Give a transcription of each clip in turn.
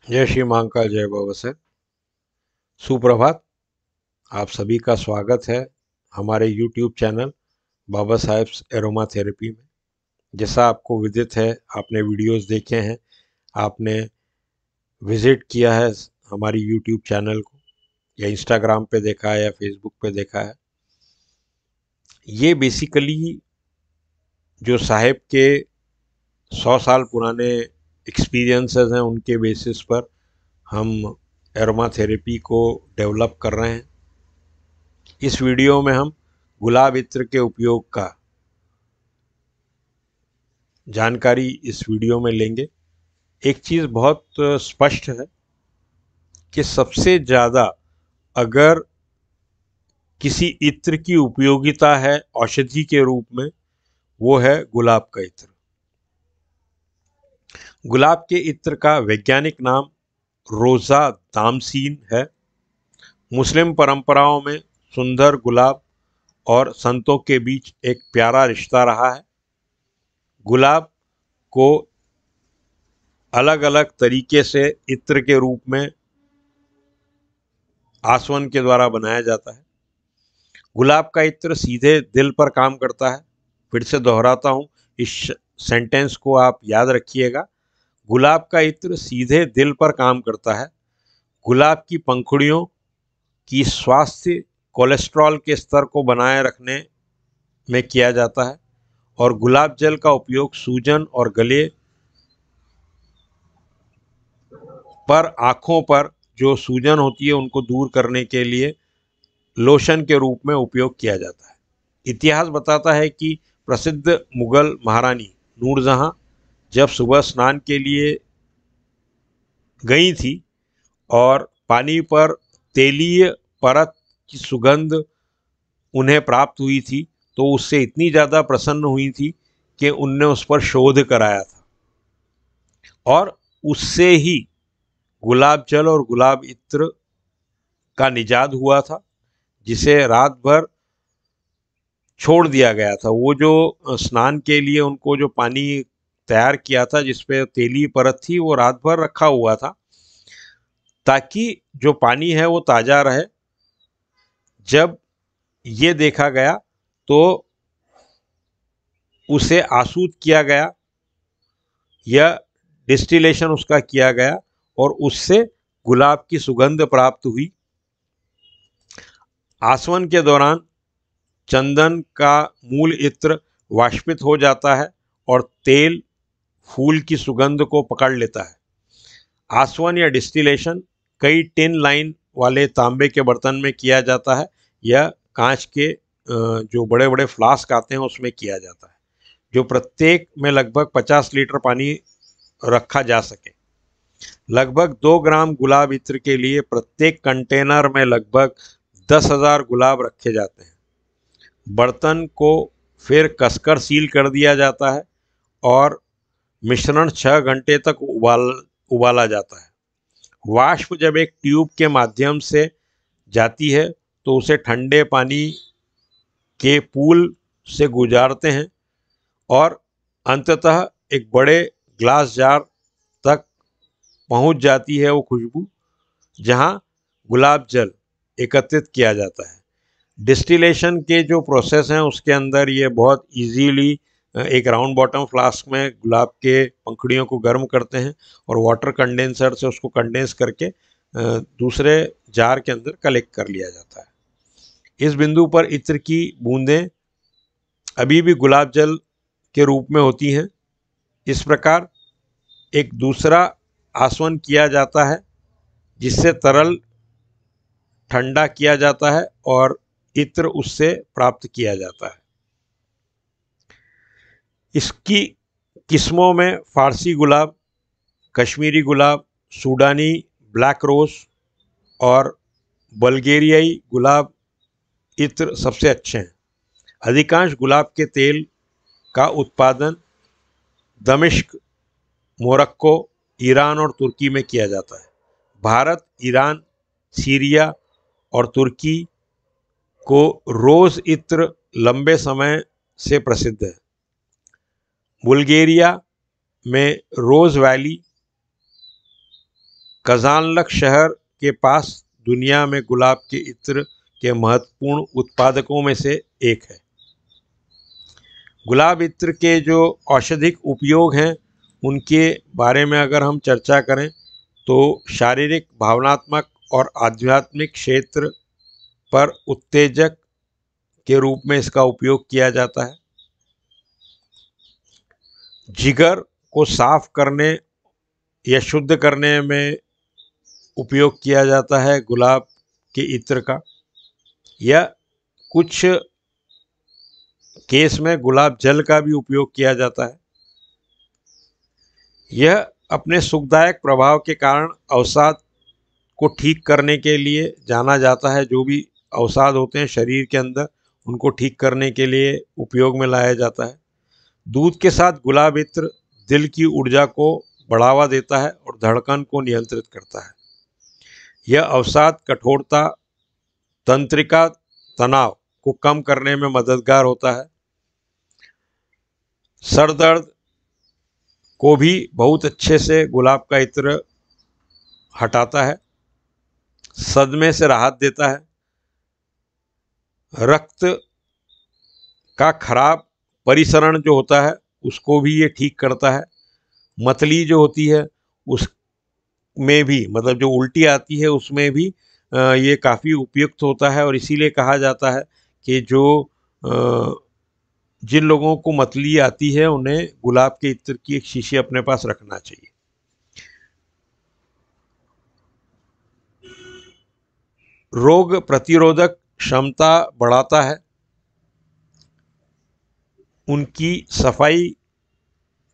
जय श्री महाकाल, जय बाबा साहेब। सुप्रभात। आप सभी का स्वागत है हमारे YouTube चैनल बाबा साहेब्स एरोमा थेरेपी में। जैसा आपको विदित है, आपने वीडियोस देखे हैं, आपने विजिट किया है हमारी YouTube चैनल को, या इंस्टाग्राम पे देखा है या फेसबुक पे देखा है। ये बेसिकली जो साहेब के 100 साल पुराने एक्सपीरियंसेस हैं, उनके बेसिस पर हम एरोमा थेरेपी को डेवलप कर रहे हैं। इस वीडियो में हम गुलाब इत्र के उपयोग का जानकारी इस वीडियो में लेंगे। एक चीज़ बहुत स्पष्ट है कि सबसे ज़्यादा अगर किसी इत्र की उपयोगिता है औषधि के रूप में, वो है गुलाब का इत्र। गुलाब के इत्र का वैज्ञानिक नाम रोज़ा दामसीन है। मुस्लिम परंपराओं में सुंदर गुलाब और संतों के बीच एक प्यारा रिश्ता रहा है। गुलाब को अलग अलग तरीके से इत्र के रूप में आसवन के द्वारा बनाया जाता है। गुलाब का इत्र सीधे दिल पर काम करता है। फिर से दोहराता हूँ, इस सेंटेंस को आप याद रखिएगा। गुलाब का इत्र सीधे दिल पर काम करता है। गुलाब की पंखुड़ियों की स्वास्थ्य कोलेस्ट्रॉल के स्तर को बनाए रखने में किया जाता है, और गुलाब जल का उपयोग सूजन और गले पर, आँखों पर जो सूजन होती है उनको दूर करने के लिए लोशन के रूप में उपयोग किया जाता है। इतिहास बताता है कि प्रसिद्ध मुगल महारानी नूरजहां जब सुबह स्नान के लिए गई थी और पानी पर तेलीय परत की सुगंध उन्हें प्राप्त हुई थी, तो उससे इतनी ज़्यादा प्रसन्न हुई थी कि उनने उस पर शोध कराया था, और उससे ही गुलाब जल और गुलाब इत्र का निजात हुआ था, जिसे रात भर छोड़ दिया गया था। वो जो स्नान के लिए उनको जो पानी तैयार किया था जिसपे तेली परत थी, वो रात भर रखा हुआ था ताकि जो पानी है वो ताज़ा रहे। जब ये देखा गया तो उसे आसूद किया गया या डिस्टिलेशन उसका किया गया, और उससे गुलाब की सुगंध प्राप्त हुई। आसवन के दौरान चंदन का मूल इत्र वाष्पित हो जाता है और तेल फूल की सुगंध को पकड़ लेता है। आसवन या डिस्टिलेशन कई टिन लाइन वाले तांबे के बर्तन में किया जाता है, या कांच के जो बड़े बड़े फ्लास्क आते हैं उसमें किया जाता है, जो प्रत्येक में लगभग 50 लीटर पानी रखा जा सके। लगभग 2 ग्राम गुलाब इत्र के लिए प्रत्येक कंटेनर में लगभग 10,000 गुलाब रखे जाते हैं। बर्तन को फिर कसकर सील कर दिया जाता है और मिश्रण 6 घंटे तक उबाला जाता है। वाष्प जब एक ट्यूब के माध्यम से जाती है तो उसे ठंडे पानी के पूल से गुजारते हैं और अंततः एक बड़े ग्लास जार तक पहुंच जाती है वो खुशबू, जहां गुलाब जल एकत्रित किया जाता है। डिस्टिलेशन के जो प्रोसेस हैं उसके अंदर ये बहुत इजीली एक राउंड बॉटम फ्लास्क में गुलाब के पंखुड़ियों को गर्म करते हैं और वाटर कंडेंसर से उसको कंडेंस करके दूसरे जार के अंदर कलेक्ट कर लिया जाता है। इस बिंदु पर इत्र की बूंदें अभी भी गुलाब जल के रूप में होती हैं। इस प्रकार एक दूसरा आसवन किया जाता है जिससे तरल ठंडा किया जाता है और इत्र उससे प्राप्त किया जाता है। इसकी किस्मों में फारसी गुलाब, कश्मीरी गुलाब, सूडानी ब्लैक रोज और बल्गेरियाई गुलाब इत्र सबसे अच्छे हैं। अधिकांश गुलाब के तेल का उत्पादन दमिश्क, मोरक्को, ईरान और तुर्की में किया जाता है। भारत, ईरान, सीरिया और तुर्की को रोज़ इत्र लंबे समय से प्रसिद्ध है। बुल्गारिया में रोज़ वैली कजानलक शहर के पास दुनिया में गुलाब के इत्र के महत्वपूर्ण उत्पादकों में से एक है। गुलाब इत्र के जो औषधिक उपयोग हैं उनके बारे में अगर हम चर्चा करें तो शारीरिक, भावनात्मक और आध्यात्मिक क्षेत्र पर उत्तेजक के रूप में इसका उपयोग किया जाता है। जिगर को साफ करने या शुद्ध करने में उपयोग किया जाता है गुलाब के इत्र का, या कुछ केस में गुलाब जल का भी उपयोग किया जाता है। यह अपने सुखदायक प्रभाव के कारण अवसाद को ठीक करने के लिए जाना जाता है। जो भी अवसाद होते हैं शरीर के अंदर, उनको ठीक करने के लिए उपयोग में लाया जाता है। दूध के साथ गुलाब इत्र दिल की ऊर्जा को बढ़ावा देता है और धड़कन को नियंत्रित करता है। यह अवसाद, कठोरता, तंत्रिका तनाव को कम करने में मददगार होता है। सर दर्द को भी बहुत अच्छे से गुलाब का इत्र हटाता है। सदमे से राहत देता है। रक्त का खराब परिसरण जो होता है उसको भी ये ठीक करता है। मतली जो होती है उसमें भी, मतलब जो उल्टी आती है उसमें भी ये काफ़ी उपयुक्त होता है। और इसीलिए कहा जाता है कि जो जिन लोगों को मतली आती है उन्हें गुलाब के इत्र की एक शीशी अपने पास रखना चाहिए। रोग प्रतिरोधक क्षमता बढ़ाता है। उनकी सफाई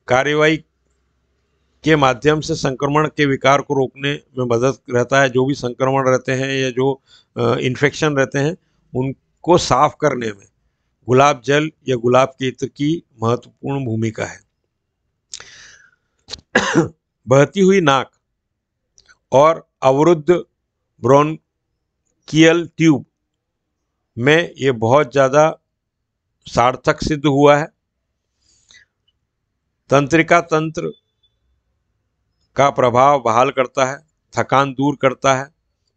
कार्यवाही के माध्यम से संक्रमण के विकार को रोकने में मदद रहता है। जो भी संक्रमण रहते हैं या जो इन्फेक्शन रहते हैं उनको साफ करने में गुलाब जल या गुलाब के इत्र की महत्वपूर्ण भूमिका है। बहती हुई नाक और अवरुद्ध ब्रोंकियल ट्यूब में ये बहुत ज़्यादा सार्थक सिद्ध हुआ है। तंत्रिका तंत्र का प्रभाव बहाल करता है, थकान दूर करता है।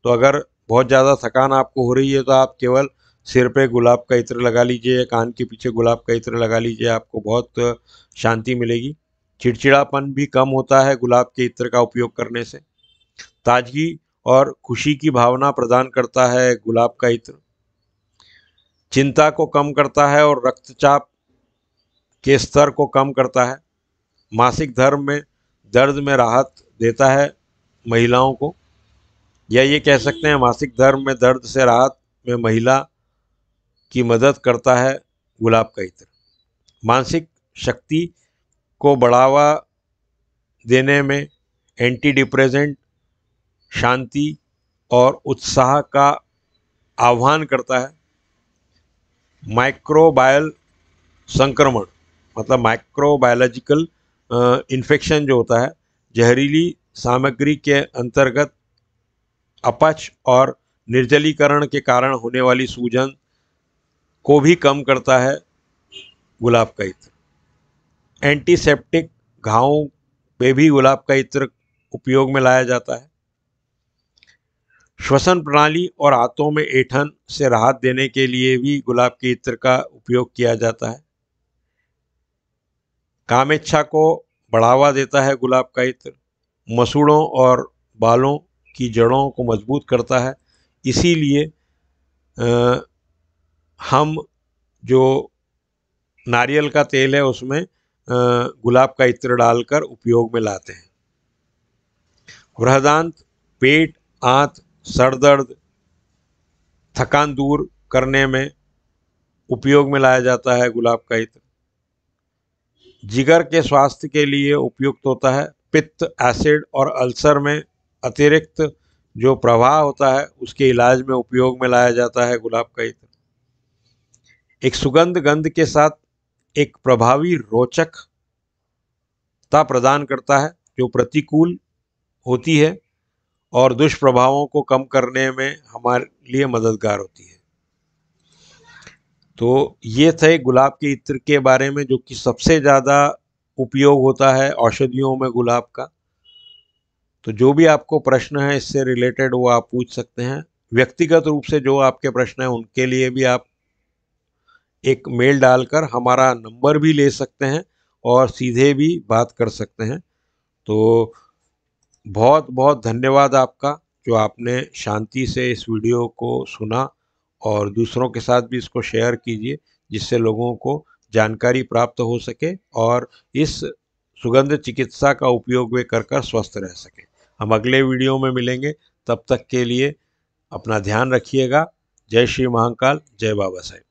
तो अगर बहुत ज़्यादा थकान आपको हो रही है तो आप केवल सिर पे गुलाब का इत्र लगा लीजिए, कान के पीछे गुलाब का इत्र लगा लीजिए, आपको बहुत शांति मिलेगी। चिड़चिड़ापन भी कम होता है गुलाब के इत्र का उपयोग करने से। ताजगी और खुशी की भावना प्रदान करता है गुलाब का इत्र। चिंता को कम करता है और रक्तचाप के स्तर को कम करता है। मासिक धर्म में दर्द में राहत देता है महिलाओं को, या ये कह सकते हैं मासिक धर्म में दर्द से राहत में महिला की मदद करता है गुलाब का इत्र। मानसिक शक्ति को बढ़ावा देने में एंटी डिप्रेसेंट, शांति और उत्साह का आह्वान करता है। माइक्रोबायल संक्रमण, मतलब माइक्रोबायोलॉजिकल इन्फेक्शन जो होता है, जहरीली सामग्री के अंतर्गत अपच और निर्जलीकरण के कारण होने वाली सूजन को भी कम करता है गुलाब का इत्र। एंटीसेप्टिक घावों पे भी गुलाब का इत्र उपयोग में लाया जाता है। श्वसन प्रणाली और हाथों में ऐंठन से राहत देने के लिए भी गुलाब के इत्र का उपयोग किया जाता है। कामेच्छा को बढ़ावा देता है गुलाब का इत्र। मसूड़ों और बालों की जड़ों को मजबूत करता है। इसीलिए हम जो नारियल का तेल है उसमें गुलाब का इत्र डालकर उपयोग में लाते हैं। बृहदान्त, पेट, आंत, सर दर्द, थकान दूर करने में उपयोग में लाया जाता है गुलाब का इत्र। जिगर के स्वास्थ्य के लिए उपयुक्त होता है। पित्त, एसिड और अल्सर में अतिरिक्त जो प्रवाह होता है उसके इलाज में उपयोग में लाया जाता है गुलाब का इत्र। एक सुगंध गंध के साथ एक प्रभावी रोचकता प्रदान करता है जो प्रतिकूल होती है और दुष्प्रभावों को कम करने में हमारे लिए मददगार होती है। तो ये थे गुलाब के इत्र के बारे में, जो कि सबसे ज़्यादा उपयोग होता है औषधियों में गुलाब का। तो जो भी आपको प्रश्न है इससे रिलेटेड वो आप पूछ सकते हैं। व्यक्तिगत रूप से जो आपके प्रश्न हैं उनके लिए भी आप एक मेल डालकर हमारा नंबर भी ले सकते हैं और सीधे भी बात कर सकते हैं। तो बहुत बहुत धन्यवाद आपका, जो आपने शांति से इस वीडियो को सुना, और दूसरों के साथ भी इसको शेयर कीजिए जिससे लोगों को जानकारी प्राप्त हो सके और इस सुगंध चिकित्सा का उपयोग वे कर स्वस्थ रह सकें। हम अगले वीडियो में मिलेंगे, तब तक के लिए अपना ध्यान रखिएगा। जय श्री महाकाल, जय बाबा साहेब।